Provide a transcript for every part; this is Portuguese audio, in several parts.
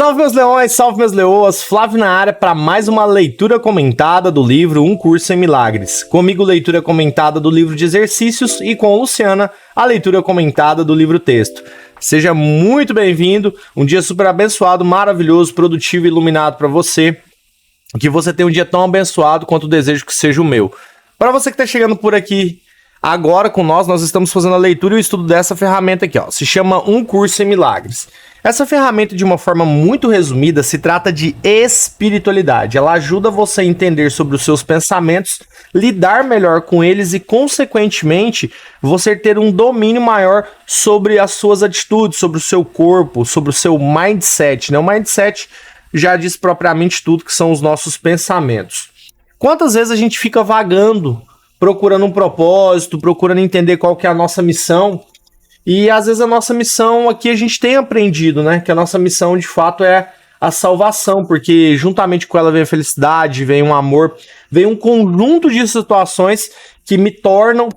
Salve meus leões, salve meus leoas, Flávio na área para mais uma leitura comentada do livro Um Curso em Milagres. Comigo, leitura comentada do livro de exercícios e com Luciana, a leitura comentada do livro texto. Seja muito bem-vindo, um dia super abençoado, maravilhoso, produtivo e iluminado para você. Que você tenha um dia tão abençoado quanto desejo que seja o meu. Para você que está chegando por aqui agora com nós estamos fazendo a leitura e o estudo dessa ferramenta aqui, ó. Se chama Um Curso em Milagres. Essa ferramenta, de uma forma muito resumida, se trata de espiritualidade. Ela ajuda você a entender sobre os seus pensamentos, lidar melhor com eles e, consequentemente, você ter um domínio maior sobre as suas atitudes, sobre o seu corpo, sobre o seu mindset, né? O mindset já diz propriamente tudo, que são os nossos pensamentos. Quantas vezes a gente fica vagando, procurando um propósito, procurando entender qual que é a nossa missão? E às vezes a nossa missão aqui a gente tem aprendido, né? Que a nossa missão de fato é a salvação, porque juntamente com ela vem a felicidade, vem um amor, vem um conjunto de situações que me tornam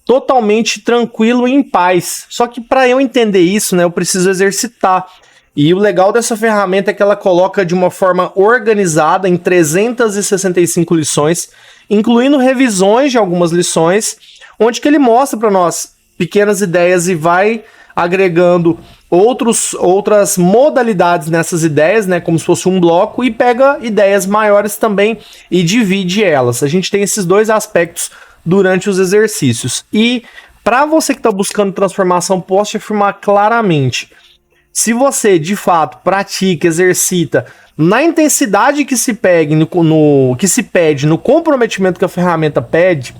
totalmente tranquilo e em paz. Só que para eu entender isso, né, eu preciso exercitar. E o legal dessa ferramenta é que ela coloca de uma forma organizada em 365 lições, incluindo revisões de algumas lições, onde que ele mostra para nós pequenas ideias e vai agregando outras modalidades nessas ideias, né, como se fosse um bloco, e pega ideias maiores também e divide elas. A gente tem esses dois aspectos durante os exercícios. E para você que está buscando transformação, posso te afirmar claramente, se você de fato pratica, exercita na intensidade que se pede, no comprometimento que a ferramenta pede,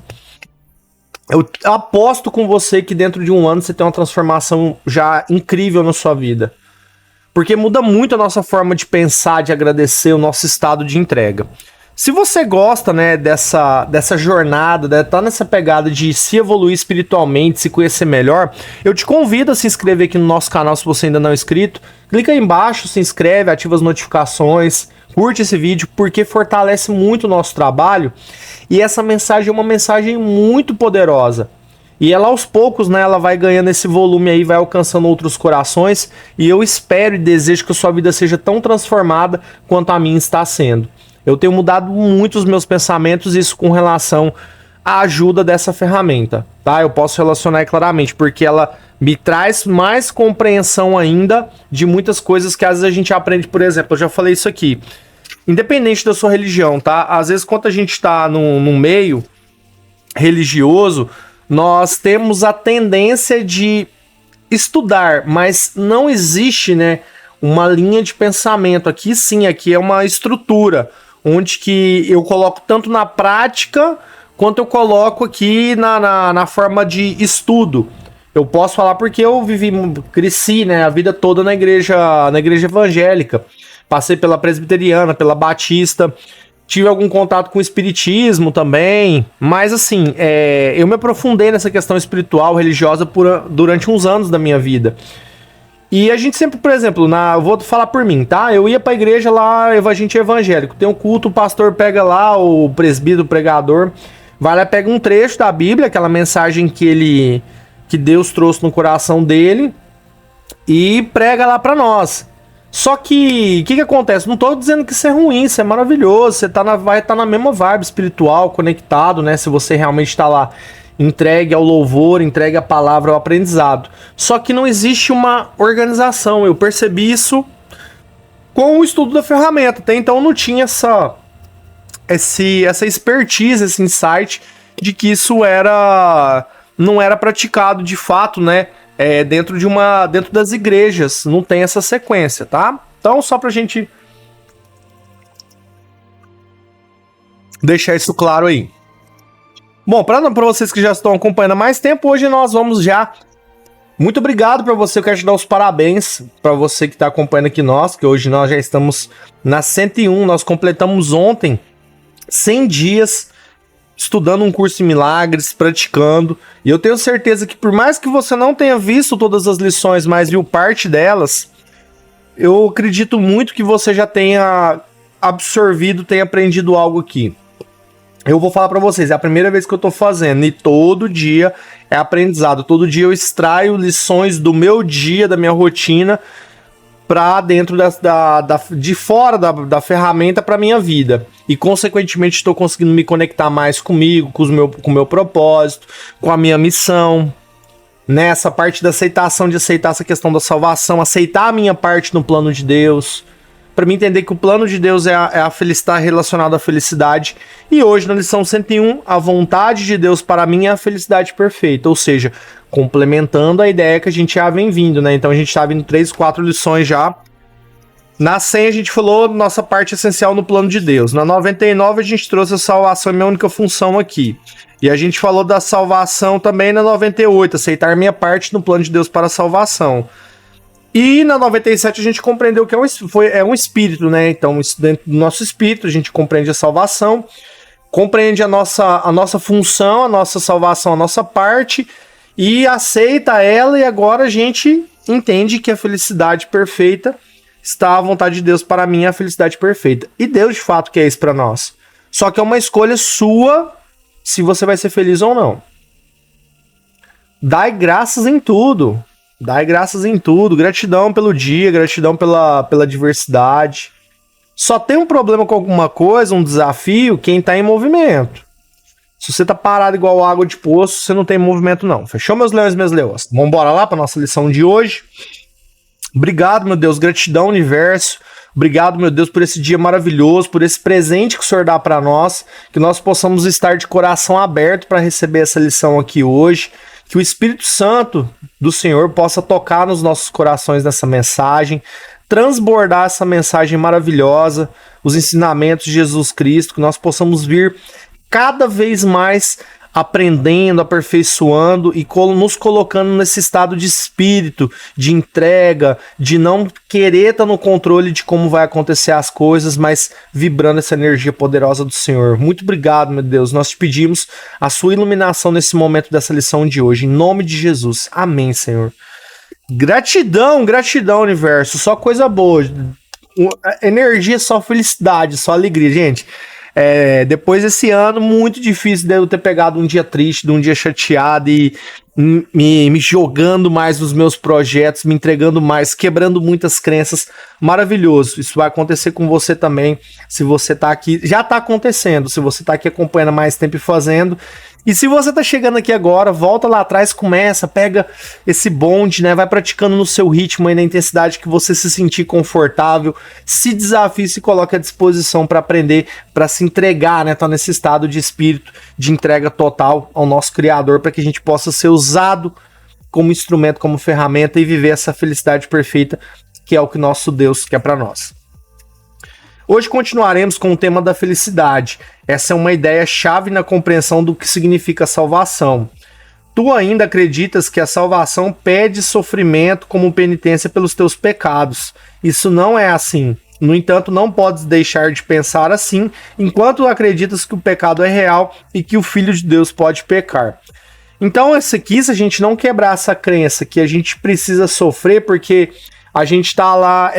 eu aposto com você que dentro de um ano você tem uma transformação já incrível na sua vida. Porque muda muito a nossa forma de pensar, de agradecer, o nosso estado de entrega. Se você gosta, né, dessa jornada, tá nessa pegada de se evoluir espiritualmente, se conhecer melhor, eu te convido a se inscrever aqui no nosso canal se você ainda não é inscrito. Clica aí embaixo, se inscreve, ativa as notificações, curte esse vídeo, porque fortalece muito o nosso trabalho. E essa mensagem é uma mensagem muito poderosa. E ela aos poucos, né, ela vai ganhando esse volume aí, vai alcançando outros corações. E eu espero e desejo que a sua vida seja tão transformada quanto a minha está sendo. Eu tenho mudado muito os meus pensamentos, isso com relação à ajuda dessa ferramenta, tá? Eu posso relacionar claramente, porque ela me traz mais compreensão ainda de muitas coisas que às vezes a gente aprende. Por exemplo, eu já falei isso aqui. Independente da sua religião, tá? Às vezes, quando a gente tá num meio religioso, nós temos a tendência de estudar, mas não existe, né, uma linha de pensamento. Aqui sim, aqui é uma estrutura, onde que eu coloco tanto na prática, quanto eu coloco aqui na forma de estudo. Eu posso falar porque eu cresci, né, a vida toda na igreja evangélica. Passei pela presbiteriana, pela batista, tive algum contato com o espiritismo também, mas assim, eu me aprofundei nessa questão espiritual, religiosa durante uns anos da minha vida. E a gente sempre, por exemplo, eu vou falar por mim, tá? Eu ia pra igreja lá, a gente é evangélico, tem um culto, o pastor pega lá, o presbítero, o pregador, vai lá, pega um trecho da Bíblia, aquela mensagem que Deus trouxe no coração dele, e prega lá pra nós. Só que, o que acontece? Não tô dizendo que isso é ruim, isso é maravilhoso, você vai estar na mesma vibe espiritual, conectado, né? Se você realmente está lá entregue ao louvor, entregue à palavra, ao aprendizado. Só que não existe uma organização, eu percebi isso com o estudo da ferramenta, até então eu não tinha essa expertise, esse insight de que isso não era praticado de fato, né? Dentro das igrejas, não tem essa sequência, tá? Então, só pra gente deixar isso claro aí. Bom, para vocês que já estão acompanhando há mais tempo, hoje nós vamos já... Muito obrigado para você, eu quero te dar os parabéns para você que está acompanhando aqui nós, que hoje nós já estamos na 101, nós completamos ontem 100 dias... estudando um curso em milagres, praticando, e eu tenho certeza que por mais que você não tenha visto todas as lições, mas viu parte delas, eu acredito muito que você já tenha absorvido, tenha aprendido algo aqui. Eu vou falar para vocês, é a primeira vez que eu tô fazendo, e todo dia é aprendizado, todo dia eu extraio lições do meu dia, da minha rotina, para dentro de fora da ferramenta para minha vida. E, consequentemente, estou conseguindo me conectar mais comigo, com o meu propósito, com a minha missão. Nessa parte da aceitação, de aceitar essa questão da salvação, aceitar a minha parte no plano de Deus, para mim entender que o plano de Deus é a felicidade relacionada à felicidade. E hoje, na lição 101, a vontade de Deus para mim é a felicidade perfeita, ou seja, complementando a ideia que a gente já vem vindo, né? Então a gente tá vindo 3, 4 lições já. Na 100 a gente falou nossa parte essencial no plano de Deus. Na 99 a gente trouxe a salvação, minha única função aqui. E a gente falou da salvação também na 98, aceitar minha parte no plano de Deus para a salvação. E na 97 a gente compreendeu que é um espírito, né? Então, dentro do nosso espírito, a gente compreende a salvação, compreende a nossa função, a nossa salvação, a nossa parte, e aceita ela, e agora a gente entende que a felicidade perfeita está à vontade de Deus para mim, a felicidade perfeita. E Deus, de fato, quer isso para nós. Só que é uma escolha sua se você vai ser feliz ou não. Dai graças em tudo. Dai graças em tudo. Gratidão pelo dia, gratidão pela diversidade. Só tem um problema com alguma coisa, um desafio, quem tá em movimento. Se você tá parado igual água de poço, você não tem movimento não. Fechou, meus leões e minhas leoas? Vamos embora lá para nossa lição de hoje. Obrigado, meu Deus. Gratidão, universo. Obrigado, meu Deus, por esse dia maravilhoso, por esse presente que o Senhor dá para nós, que nós possamos estar de coração aberto para receber essa lição aqui hoje, que o Espírito Santo do Senhor possa tocar nos nossos corações nessa mensagem, transbordar essa mensagem maravilhosa, os ensinamentos de Jesus Cristo, que nós possamos vir cada vez mais aprendendo, aperfeiçoando e nos colocando nesse estado de espírito, de entrega, de não querer estar no controle de como vai acontecer as coisas, mas vibrando essa energia poderosa do Senhor. Muito obrigado, meu Deus. Nós te pedimos a sua iluminação nesse momento dessa lição de hoje. Em nome de Jesus. Amém, Senhor. Gratidão, gratidão, universo. Só coisa boa. Energia, só felicidade, só alegria, gente. Depois desse ano, muito difícil de eu ter pegado um dia triste, de um dia chateado e me jogando mais nos meus projetos, me entregando mais, quebrando muitas crenças. Maravilhoso. Isso vai acontecer com você também, se você tá aqui. Já tá acontecendo, se você tá aqui acompanhando há mais tempo e fazendo. E se você tá chegando aqui agora, volta lá atrás, começa, pega esse bonde, né? Vai praticando no seu ritmo aí, na intensidade que você se sentir confortável, se desafie, se coloque à disposição para aprender, para se entregar, né? Tá nesse estado de espírito, de entrega total ao nosso Criador, para que a gente possa ser usado como instrumento, como ferramenta e viver essa felicidade perfeita, que é o que nosso Deus quer para nós. Hoje continuaremos com o tema da felicidade. Essa é uma ideia-chave na compreensão do que significa salvação. Tu ainda acreditas que a salvação pede sofrimento como penitência pelos teus pecados. Isso não é assim. No entanto, não podes deixar de pensar assim enquanto acreditas que o pecado é real e que o Filho de Deus pode pecar. Então, essa aqui, se a gente não quebrar essa crença que a gente precisa sofrer porque a gente tá lá...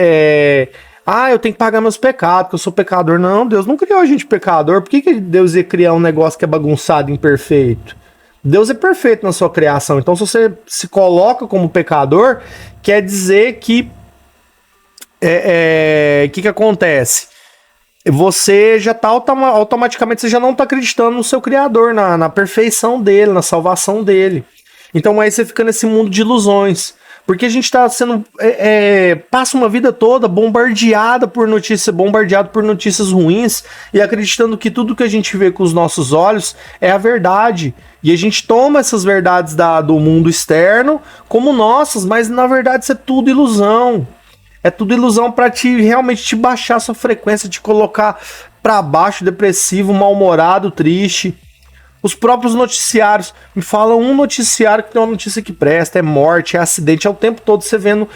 eu tenho que pagar meus pecados, porque eu sou pecador. Não, Deus não criou a gente pecador. Por que Deus ia criar um negócio que é bagunçado, imperfeito? Deus é perfeito na sua criação. Então, se você se coloca como pecador, quer dizer que... que acontece? Você já tá automaticamente, você já não tá acreditando no seu Criador, na perfeição dele, na salvação dele. Então, aí você fica nesse mundo de ilusões. Porque a gente tá sendo... passa uma vida toda bombardeado por notícias ruins e acreditando que tudo que a gente vê com os nossos olhos é a verdade. E a gente toma essas verdades do mundo externo como nossas, mas na verdade isso é tudo ilusão. É tudo ilusão para realmente te baixar sua frequência, te colocar para baixo, depressivo, mal-humorado, triste. Os próprios noticiários, me falam um noticiário que tem uma notícia que presta, é morte, é acidente, é o tempo todo você vendo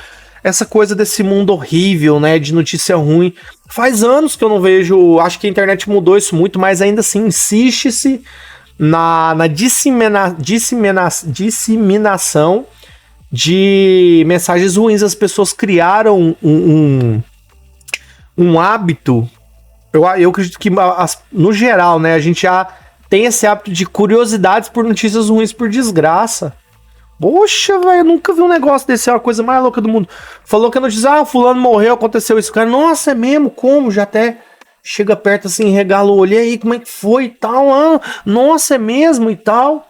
essa coisa desse mundo horrível, né, de notícia ruim. Faz anos que eu não vejo, acho que a internet mudou isso muito, mas ainda assim insiste-se na disseminação de mensagens ruins. As pessoas criaram um hábito, eu acredito que no geral, né, a gente já tem esse hábito de curiosidades por notícias ruins, por desgraça. Poxa, velho, eu nunca vi um negócio desse, é uma coisa mais louca do mundo. Falou que a notícia, fulano morreu, aconteceu isso. Cara, nossa, é mesmo? Como? Já até chega perto assim, regala o olho, e aí, como é que foi e tal? Ah, nossa, é mesmo e tal.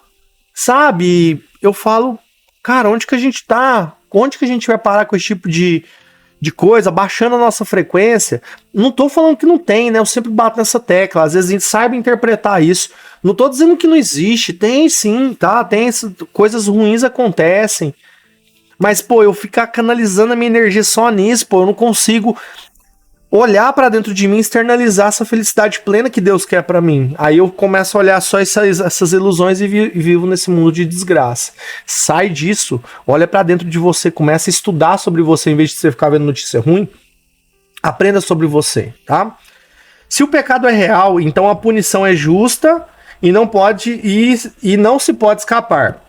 Sabe? Eu falo, cara, onde que a gente tá? Onde que a gente vai parar com esse tipo de coisa, baixando a nossa frequência? Não tô falando que não tem, né? Eu sempre bato nessa tecla. Às vezes a gente sabe interpretar isso. Não tô dizendo que não existe. Tem sim, tá? Tem coisas ruins acontecem. Mas, pô, eu ficar canalizando a minha energia só nisso, pô, eu não consigo olhar pra dentro de mim e externalizar essa felicidade plena que Deus quer pra mim. Aí eu começo a olhar só essas ilusões e vivo nesse mundo de desgraça. Sai disso, olha pra dentro de você, começa a estudar sobre você em vez de você ficar vendo notícia ruim. Aprenda sobre você, tá? Se o pecado é real, então a punição é justa e não se pode escapar.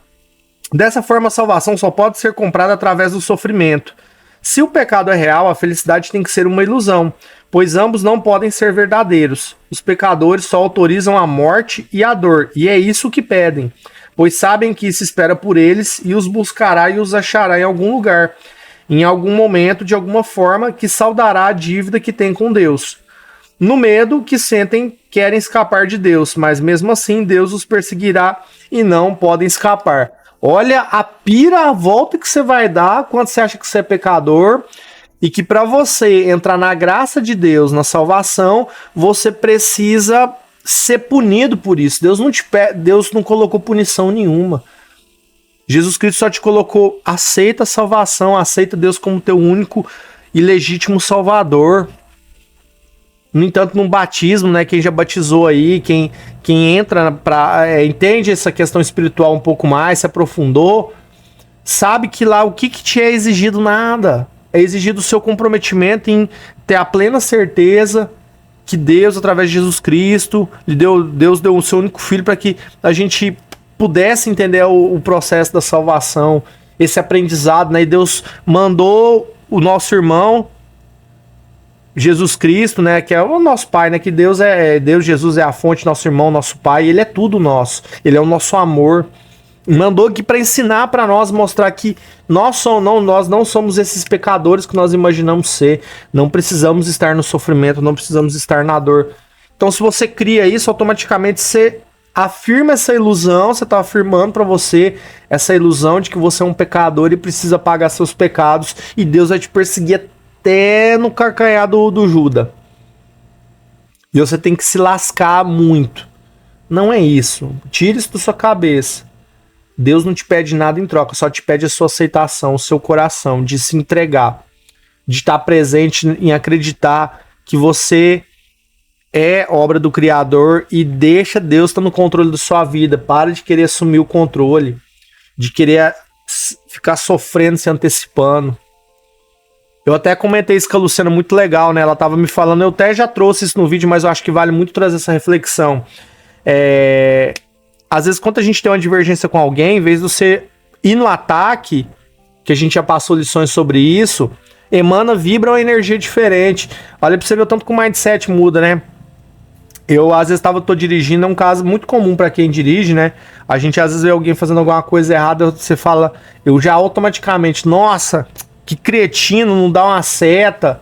Dessa forma, a salvação só pode ser comprada através do sofrimento. Se o pecado é real, a felicidade tem que ser uma ilusão, pois ambos não podem ser verdadeiros. Os pecadores só autorizam a morte e a dor, e é isso que pedem, pois sabem que se espera por eles e os buscará e os achará em algum lugar, em algum momento, de alguma forma, que saldará a dívida que tem com Deus. No medo que sentem, querem escapar de Deus, mas mesmo assim Deus os perseguirá e não podem escapar. Olha a volta que você vai dar quando você acha que você é pecador e que para você entrar na graça de Deus, na salvação, você precisa ser punido por isso. Deus não colocou punição nenhuma. Jesus Cristo só te colocou, aceita a salvação, aceita Deus como teu único e legítimo salvador. No entanto, no batismo, né, quem já batizou aí, quem entra entende essa questão espiritual um pouco mais, se aprofundou, sabe que lá o que te é exigido? Nada. É exigido o seu comprometimento em ter a plena certeza que Deus, através de Jesus Cristo, Deus deu o seu único filho para que a gente pudesse entender o processo da salvação, esse aprendizado, né? E Deus mandou o nosso irmão Jesus Cristo, né, que é o nosso pai, né, que Deus, Jesus é a fonte, nosso irmão, nosso pai, ele é tudo nosso, ele é o nosso amor. Mandou aqui para ensinar para nós, mostrar que nós não somos esses pecadores que nós imaginamos ser, não precisamos estar no sofrimento, não precisamos estar na dor. Então, se você cria isso, automaticamente você afirma essa ilusão, você está afirmando para você essa ilusão de que você é um pecador e precisa pagar seus pecados e Deus vai te perseguir até no carcanhar do Judas. E você tem que se lascar muito. Não é isso. Tire isso da sua cabeça. Deus não te pede nada em troca, só te pede a sua aceitação, o seu coração, de se entregar, de estar presente em acreditar que você é obra do Criador e deixa Deus estar no controle da sua vida. Para de querer assumir o controle, de querer ficar sofrendo, se antecipando. Eu até comentei isso com a Luciana, muito legal, né? Ela tava me falando, eu até já trouxe isso no vídeo, mas eu acho que vale muito trazer essa reflexão. Às vezes, quando a gente tem uma divergência com alguém, em vez de você ir no ataque, que a gente já passou lições sobre isso, vibra uma energia diferente. Olha pra você ver o tanto que o mindset muda, né? Eu, às vezes, tô dirigindo, é um caso muito comum pra quem dirige, né? A gente, às vezes, vê alguém fazendo alguma coisa errada, você fala, eu já automaticamente, nossa, que cretino, não dá uma seta.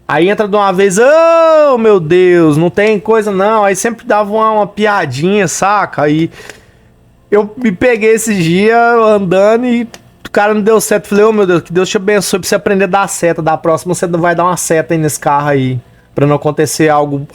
Aí entra de uma vez, oh meu Deus, não tem coisa não. Aí sempre dava uma piadinha, saca? Aí eu me peguei esses dias andando e o cara não deu seta. Falei, oh meu Deus, que Deus te abençoe pra você aprender a dar seta. Da próxima você vai dar uma seta aí nesse carro aí, pra não acontecer algo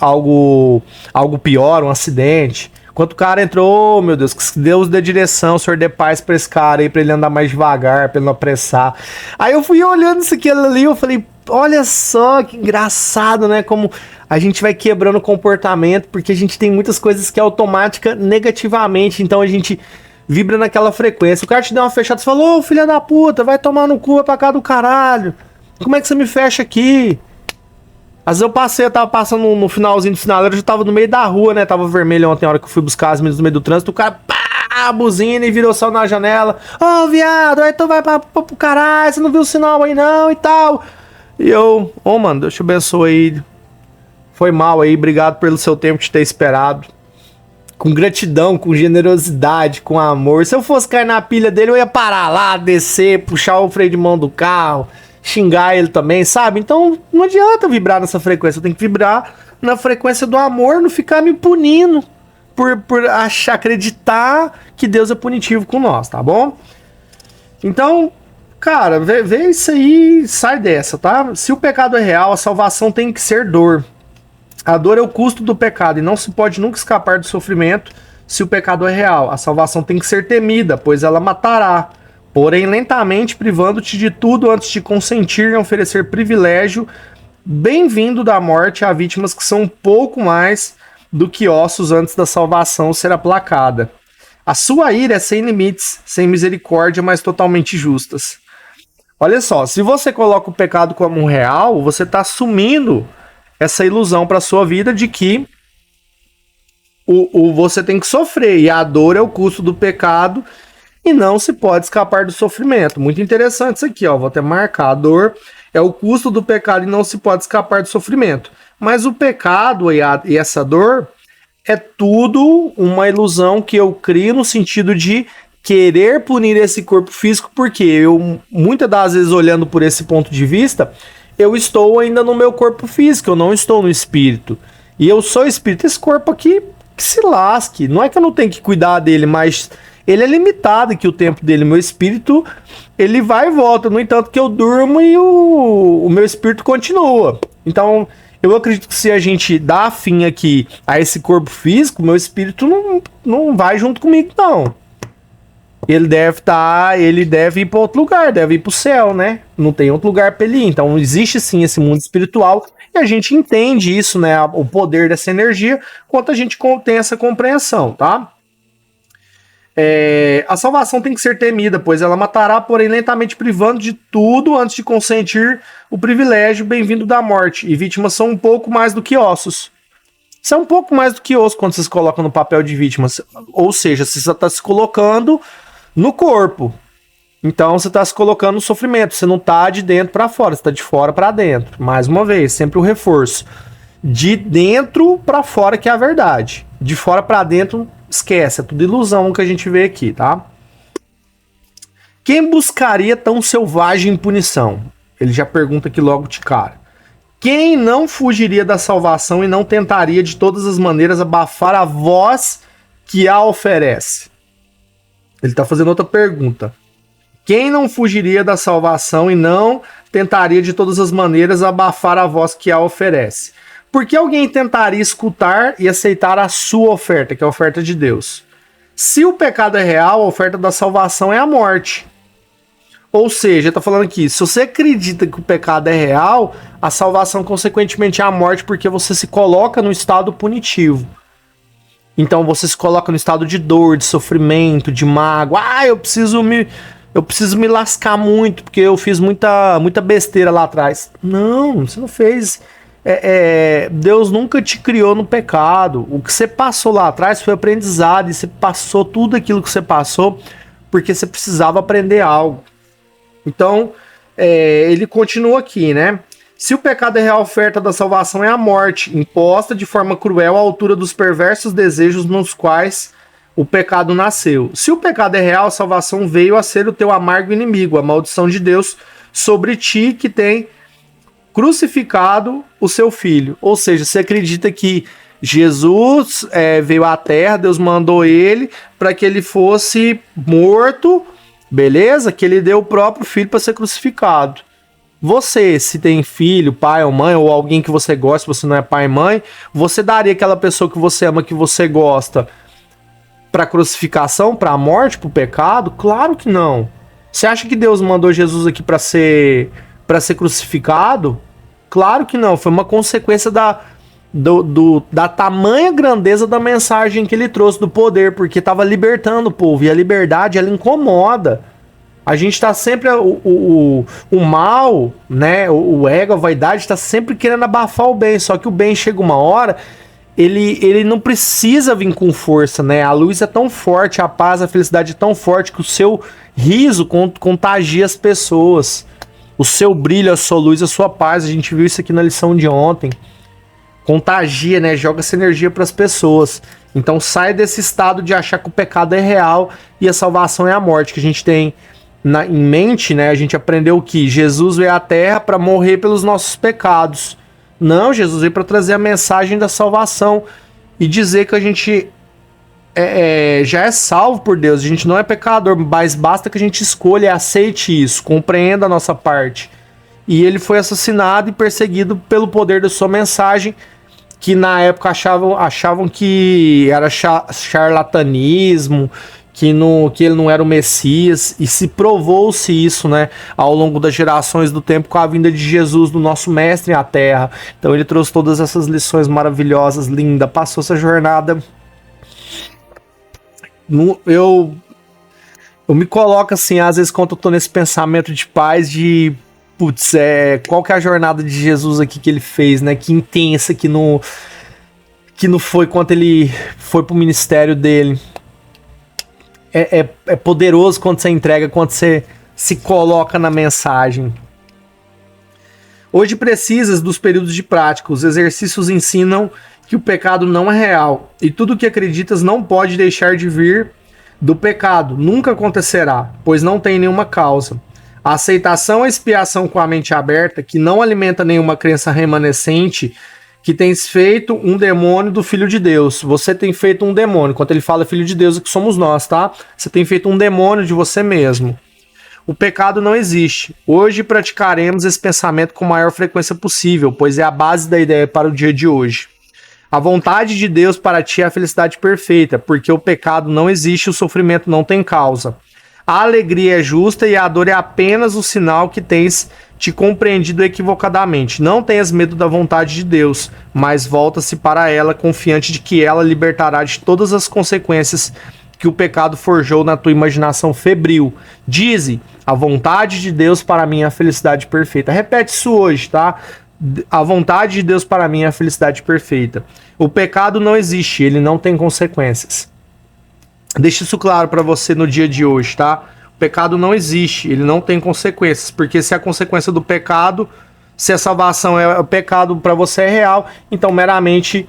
pior, um acidente. Quando o cara entrou, oh, meu Deus, que Deus dê direção, o Senhor dê paz pra esse cara aí, pra ele andar mais devagar, pra ele não apressar. Aí eu fui olhando isso aqui ali, eu falei, olha só que engraçado, né? Como a gente vai quebrando o comportamento, porque a gente tem muitas coisas que é automática negativamente, então a gente vibra naquela frequência. O cara te deu uma fechada, você falou, ô filha da puta, vai tomar no cu, vai pra cá do caralho. Como é que você me fecha aqui? Às vezes eu tava passando no finalzinho do sinaleiro, eu já tava no meio da rua, né? Tava vermelho ontem, a hora que eu fui buscar as meninas no meio do trânsito, o cara, pá, buzina e virou só na janela. Ô, viado, aí tu vai pro caralho, você não viu o sinal aí não e tal. E eu, mano, Deus te abençoe aí. Foi mal aí, obrigado pelo seu tempo de ter esperado. com gratidão, com generosidade, com amor. Se eu fosse cair na pilha dele, eu ia parar lá, descer, puxar o freio de mão do carro, xingar ele também, sabe? Então não adianta vibrar nessa frequência, eu tenho que vibrar na frequência do amor, não ficar me punindo por acreditar que Deus é punitivo com nós, tá bom? Então, cara, vê isso aí, sai dessa, tá? Se o pecado é real, a salvação tem que ser dor. A dor é o custo do pecado e não se pode nunca escapar do sofrimento se o pecado é real. A salvação tem que ser temida, pois ela matará, porém lentamente privando-te de tudo antes de consentir em oferecer privilégio bem-vindo da morte a vítimas que são um pouco mais do que ossos antes da salvação ser aplacada. A sua ira é sem limites, sem misericórdia, mas totalmente justas. Olha só, se você coloca o pecado como real, você está assumindo essa ilusão para sua vida de que você tem que sofrer, e a dor é o custo do pecado e não se pode escapar do sofrimento. Muito interessante isso aqui, ó, vou até marcar. A dor é o custo do pecado e não se pode escapar do sofrimento. Mas o pecado e essa dor é tudo uma ilusão que eu crio no sentido de querer punir esse corpo físico, porque eu, muitas das vezes, olhando por esse ponto de vista, eu estou ainda no meu corpo físico, eu não estou no espírito. E eu sou espírito, esse corpo aqui que se lasque. Não é que eu não tenho que cuidar dele, mas ele é limitado aqui o tempo dele. Meu espírito, ele vai e volta. No entanto que eu durmo e o meu espírito continua. Então, eu acredito que se a gente dá fim aqui a esse corpo físico, meu espírito não vai junto comigo, não. Ele deve ir para outro lugar, deve ir para o céu, né? Não tem outro lugar para ele ir. Então existe sim esse mundo espiritual e a gente entende isso, né? O poder dessa energia, quanto a gente tem essa compreensão, tá? A salvação tem que ser temida, pois ela matará, porém lentamente privando de tudo antes de consentir o privilégio bem-vindo da morte. E vítimas são um pouco mais do que ossos. Isso é um pouco mais do que osso quando vocês colocam no papel de vítimas. Ou seja, você está se colocando no corpo. Então você está se colocando no sofrimento. Você não está de dentro para fora, você está de fora para dentro. Mais uma vez, sempre o reforço. De dentro para fora que é a verdade. De fora para dentro, esquece. É tudo ilusão que a gente vê aqui, tá? Quem buscaria tão selvagem punição? Ele já pergunta aqui logo de cara. Quem não fugiria da salvação e não tentaria de todas as maneiras abafar a voz que a oferece? Ele está fazendo outra pergunta. Quem não fugiria da salvação e não tentaria de todas as maneiras abafar a voz que a oferece? Por que alguém tentaria escutar e aceitar a sua oferta, que é a oferta de Deus? Se o pecado é real, a oferta da salvação é a morte. Ou seja, está falando aqui, se você acredita que o pecado é real, a salvação consequentemente é a morte, porque você se coloca no estado punitivo. Então você se coloca no estado de dor, de sofrimento, de mágoa. Eu preciso me lascar muito, porque eu fiz muita besteira lá atrás. Não, você não fez. Deus nunca te criou no pecado. O que você passou lá atrás foi aprendizado, e você passou tudo aquilo que você passou porque você precisava aprender algo. Então, ele continua aqui, né? Se o pecado é real, a oferta da salvação é a morte, imposta de forma cruel à altura dos perversos desejos nos quais o pecado nasceu. Se o pecado é real, a salvação veio a ser o teu amargo inimigo, a maldição de Deus sobre ti que tem crucificado o seu filho. Ou seja, você acredita que Jesus veio à terra, Deus mandou ele para que ele fosse morto, beleza? Que ele deu o próprio filho para ser crucificado. Você, se tem filho, pai ou mãe, ou alguém que você gosta, se você não é pai e mãe, você daria aquela pessoa que você ama, que você gosta, para crucificação, para a morte, para o pecado? Claro que não. Você acha que Deus mandou Jesus aqui para ser crucificado? Claro que não. Foi uma consequência da tamanha grandeza da mensagem que ele trouxe, do poder, porque estava libertando o povo, e a liberdade, ela incomoda. A gente está sempre, o mal, né, o ego, a vaidade, está sempre querendo abafar o bem, só que o bem chega uma hora, ele não precisa vir com força, né? A luz é tão forte, a paz, a felicidade é tão forte que o seu riso contagia as pessoas. O seu brilho, a sua luz, a sua paz, a gente viu isso aqui na lição de ontem. contagia, né? Joga essa energia para as pessoas. Então sai desse estado de achar que o pecado é real e a salvação é a morte, que a gente tem em mente, né? A gente aprendeu que Jesus veio à Terra para morrer pelos nossos pecados. Não, Jesus veio para trazer a mensagem da salvação e dizer que a gente já é salvo por Deus, a gente não é pecador, mas basta que a gente escolha e aceite isso, compreenda a nossa parte. E ele foi assassinado e perseguido pelo poder da sua mensagem, que na época achavam que era charlatanismo, que ele não era o Messias, e se provou-se isso, né, ao longo das gerações do tempo, com a vinda de Jesus, do nosso mestre à Terra. Então ele trouxe todas essas lições maravilhosas, lindas, passou essa jornada. Eu me coloco assim, às vezes, quando eu tô nesse pensamento de paz, de putz, qual que é a jornada de Jesus aqui que ele fez, né? Que intensa, que não foi quanto ele foi pro ministério dele. É poderoso quando você entrega, quando você se coloca na mensagem. Hoje precisas dos períodos de prática. Os exercícios ensinam que o pecado não é real. E tudo que acreditas não pode deixar de vir do pecado. Nunca acontecerá, pois não tem nenhuma causa. A aceitação e a expiação com a mente aberta, que não alimenta nenhuma crença remanescente, que tens feito um demônio do Filho de Deus. Você tem feito um demônio. Quando ele fala Filho de Deus, é que somos nós, tá? Você tem feito um demônio de você mesmo. O pecado não existe. Hoje praticaremos esse pensamento com a maior frequência possível, pois é a base da ideia para o dia de hoje. A vontade de Deus para ti é a felicidade perfeita, porque o pecado não existe e o sofrimento não tem causa. A alegria é justa e a dor é apenas o sinal que tens te compreendido equivocadamente. Não tenhas medo da vontade de Deus, mas volta-se para ela confiante de que ela libertará de todas as consequências que o pecado forjou na tua imaginação febril. Dize, a vontade de Deus para mim é a felicidade perfeita. Repete isso hoje, tá? A vontade de Deus para mim é a felicidade perfeita. O pecado não existe, ele não tem consequências. Deixa isso claro para você no dia de hoje, tá? O pecado não existe, ele não tem consequências, porque se a consequência do pecado, se a salvação é o pecado para você é real, então meramente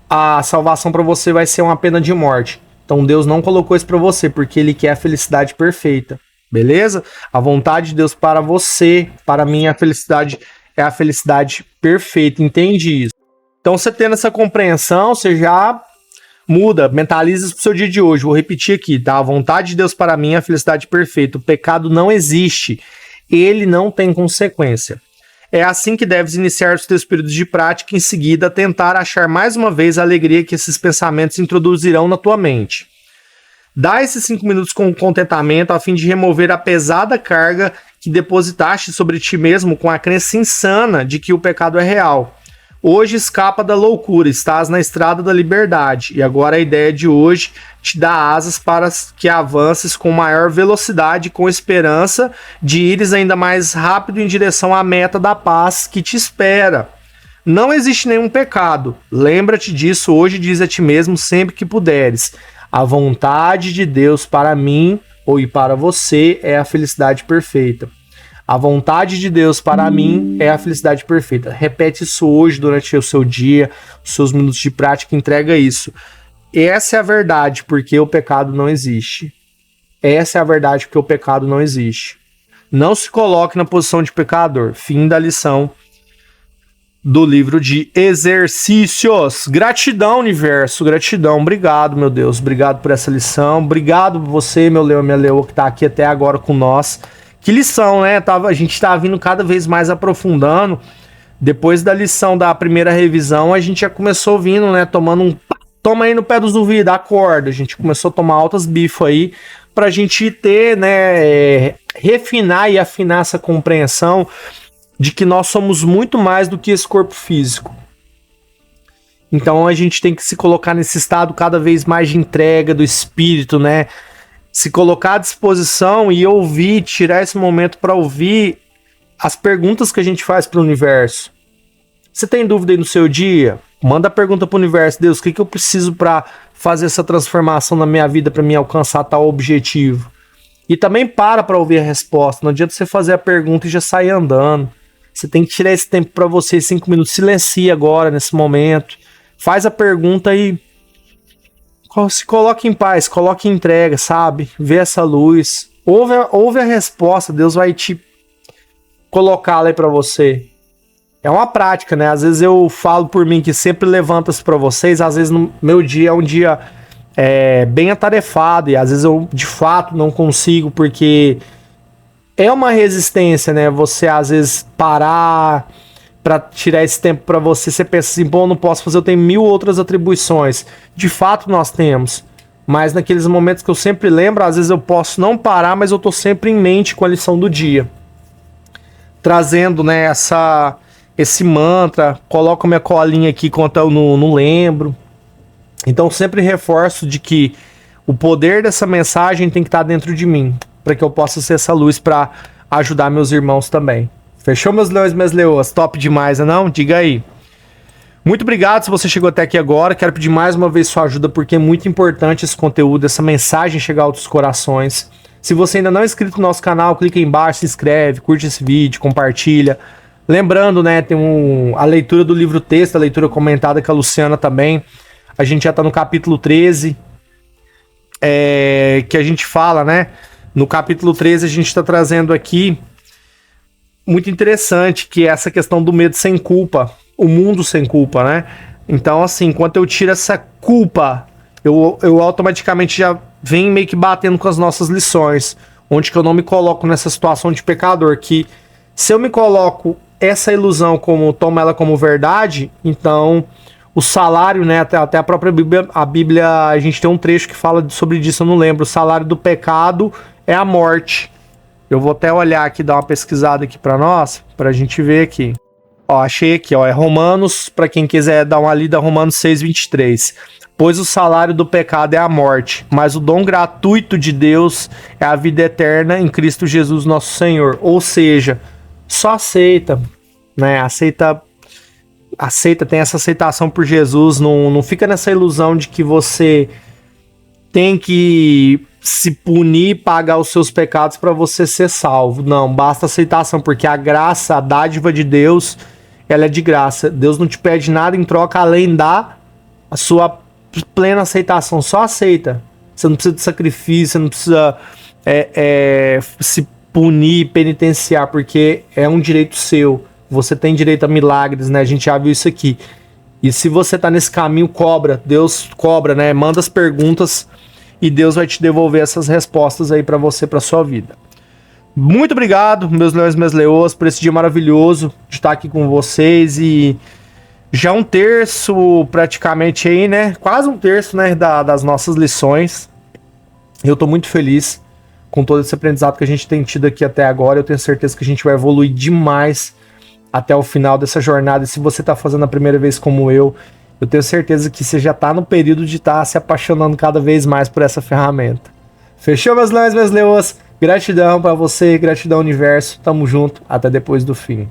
a salvação para você vai ser uma pena de morte. Então Deus não colocou isso para você, porque ele quer a felicidade perfeita, beleza? A vontade de Deus para você, para mim, a felicidade é a felicidade perfeita, entende isso? Então você tendo essa compreensão, você já muda, mentaliza isso pro seu dia de hoje. Vou repetir aqui, tá? A vontade de Deus para mim é a felicidade perfeita. O pecado não existe. Ele não tem consequência. É assim que deves iniciar os teus períodos de prática e em seguida tentar achar mais uma vez a alegria que esses pensamentos introduzirão na tua mente. Dá esses 5 minutos com contentamento a fim de remover a pesada carga que depositaste sobre ti mesmo com a crença insana de que o pecado é real. Hoje escapa da loucura, estás na estrada da liberdade, e agora a ideia de hoje te dá asas para que avances com maior velocidade, com esperança de ires ainda mais rápido em direção à meta da paz que te espera. Não existe nenhum pecado, lembra-te disso hoje, diz a ti mesmo sempre que puderes. A vontade de Deus para mim ou e para você é a felicidade perfeita. A vontade de Deus para mim é a felicidade perfeita. Repete isso hoje durante o seu dia, os seus minutos de prática, entrega isso. Essa é a verdade, porque o pecado não existe. Essa é a verdade, porque o pecado não existe. Não se coloque na posição de pecador. Fim da lição do livro de exercícios. Gratidão, universo, gratidão. Obrigado, meu Deus. Obrigado por essa lição. Obrigado por você, meu leão, minha leoa, que está aqui até agora com nós. Que lição, né? A gente tá vindo cada vez mais aprofundando. Depois da lição da primeira revisão, a gente já começou vindo, né? Toma aí no pé dos ouvidos, acorda. A gente começou a tomar altas bifas aí pra gente ter, né? Refinar e afinar essa compreensão de que nós somos muito mais do que esse corpo físico. Então a gente tem que se colocar nesse estado cada vez mais de entrega do espírito, né? Se colocar à disposição e ouvir, tirar esse momento para ouvir as perguntas que a gente faz para o universo. Você tem dúvida aí no seu dia? Manda a pergunta para o universo. Deus, o que eu preciso para fazer essa transformação na minha vida, para me alcançar tal objetivo? E também para ouvir a resposta. Não adianta você fazer a pergunta e já sair andando. Você tem que tirar esse tempo para você, 5 minutos. Silencia agora, nesse momento. Faz a pergunta e se coloque em paz, coloque em entrega, sabe? Vê essa luz. Ouve a resposta, Deus vai te colocá-la aí para você. É uma prática, né? Às vezes eu falo por mim que sempre levanto-se para vocês. Às vezes no meu dia é um dia bem atarefado. E às vezes eu, de fato, não consigo. Porque é uma resistência, né? Você, às vezes, parar para tirar esse tempo para você. Você pensa assim, bom, não posso fazer. Eu tenho 1000 outras atribuições. De fato, nós temos. Mas naqueles momentos que eu sempre lembro, às vezes eu posso não parar, mas eu tô sempre em mente com a lição do dia. Trazendo, né, esse mantra, coloco minha colinha aqui quando eu não lembro. Então sempre reforço de que o poder dessa mensagem tem que estar dentro de mim, para que eu possa ser essa luz para ajudar meus irmãos também. Fechou, meus leões e minhas leoas? Top demais, não? Diga aí. Muito obrigado se você chegou até aqui agora. Quero pedir mais uma vez sua ajuda, porque é muito importante esse conteúdo, essa mensagem chegar a outros corações. Se você ainda não é inscrito no nosso canal, clica aí embaixo, se inscreve, curte esse vídeo, compartilha. Lembrando, né, tem a leitura do livro texto, a leitura comentada com a Luciana também. A gente já tá no capítulo 13, que a gente fala, né? No capítulo 13 a gente tá trazendo aqui, muito interessante, que é essa questão do medo sem culpa, o mundo sem culpa, né? Então, assim, enquanto eu tiro essa culpa, eu automaticamente já venho meio que batendo com as nossas lições, onde que eu não me coloco nessa situação de pecador, que se eu me coloco essa ilusão tomo ela como verdade, então o salário, né, até a própria Bíblia, a gente tem um trecho que fala sobre isso, eu não lembro, o salário do pecado é a morte. Eu vou até olhar aqui, dar uma pesquisada aqui pra nós, pra gente ver aqui. Ó, achei aqui, ó, é Romanos, pra quem quiser dar uma lida, Romanos 6:23. Pois o salário do pecado é a morte, mas o dom gratuito de Deus é a vida eterna em Cristo Jesus nosso Senhor. Ou seja, só aceita, né? Aceita, tem essa aceitação por Jesus, não fica nessa ilusão de que você tem que se punir, pagar os seus pecados para você ser salvo. Não, basta aceitação, porque a graça, a dádiva de Deus, ela é de graça. Deus não te pede nada em troca além da sua plena aceitação. Só aceita. Você não precisa de sacrifício, você não precisa se punir, penitenciar, porque é um direito seu. Você tem direito a milagres, né? A gente já viu isso aqui. E se você tá nesse caminho, Deus cobra, né? Manda as perguntas e Deus vai te devolver essas respostas aí pra você, pra sua vida. Muito obrigado, meus leões e minhas leoas, por esse dia maravilhoso de estar aqui com vocês. E já um terço praticamente aí, né? Quase um terço, né, das nossas lições. Eu tô muito feliz com todo esse aprendizado que a gente tem tido aqui até agora. Eu tenho certeza que a gente vai evoluir demais até o final dessa jornada. E se você tá fazendo a primeira vez como eu tenho certeza que você já tá no período de estar se apaixonando cada vez mais por essa ferramenta. Fechou, meus leões e minhas leoas? Gratidão pra você, gratidão universo. Tamo junto, até depois do fim.